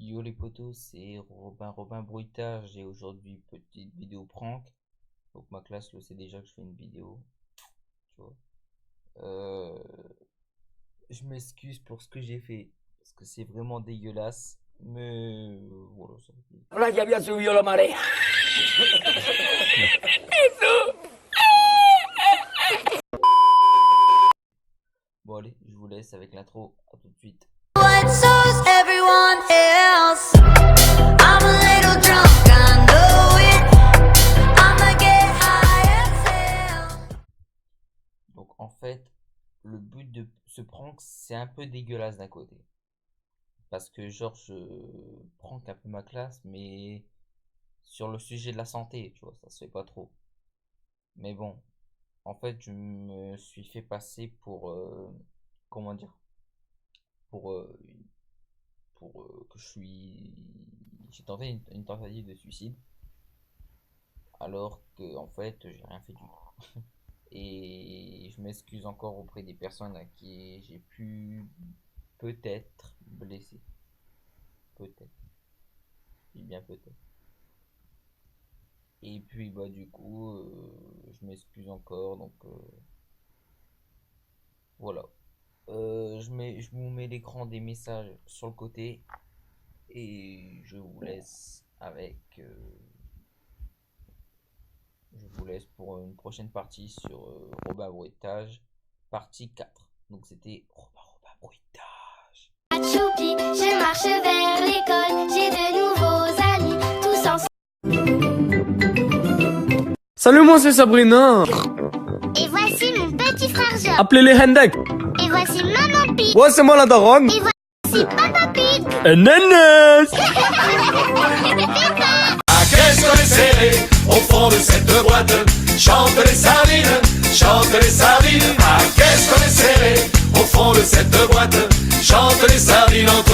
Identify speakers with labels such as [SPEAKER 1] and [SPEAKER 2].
[SPEAKER 1] Yo les potos, c'est Robin Bruitage et aujourd'hui petite vidéo prank. Donc ma classe le sait déjà que je fais une vidéo, tu vois. Euh, je m'excuse pour ce que j'ai fait parce que c'est vraiment dégueulasse, mais voilà, ça va.
[SPEAKER 2] Là, ya había subido la marea.
[SPEAKER 1] Bon allez, je vous laisse avec l'intro. À tout de suite.
[SPEAKER 3] What shows everyone else? I'm a little drunk, I know it. I'ma get high as hell.
[SPEAKER 1] Donc en fait, le but de ce prank, c'est un peu dégueulasse d'un côté. Parce que genre je prank un peu ma classe, mais sur le sujet de la santé, tu vois, ça se fait pas trop. Mais bon, en fait, je me suis fait passer pour, comment dire, pour, que j'ai tenté une tentative de suicide, alors que en fait, j'ai rien fait du tout. Et je m'excuse encore auprès des personnes à qui j'ai pu peut-être blesser. Peut-être. Je dis bien peut-être. Et puis bah du coup, je m'excuse encore, donc voilà. Je vous mets l'écran des messages sur le côté et je vous laisse pour une prochaine partie sur Robin Bruitage, partie 4. Donc c'était Robin Bruitage.
[SPEAKER 4] À Choupi, je marche vers l'école, j'ai de nouveaux amis, tous ensemble.
[SPEAKER 2] Salut, moi c'est Sabrina.
[SPEAKER 4] Et voici mon petit frère Jean.
[SPEAKER 2] Appelez-les Hendek.
[SPEAKER 4] Et voici Maman Pig.
[SPEAKER 2] Ouais, c'est moi la daronne.
[SPEAKER 4] Et voici Papa Pig.
[SPEAKER 2] Nanas.
[SPEAKER 5] À qu'est-ce qu'on est serré au fond de cette boîte? Chante les sardines, chante les sardines. À qu'est-ce qu'on est serré au fond de cette boîte? Chante les sardines entre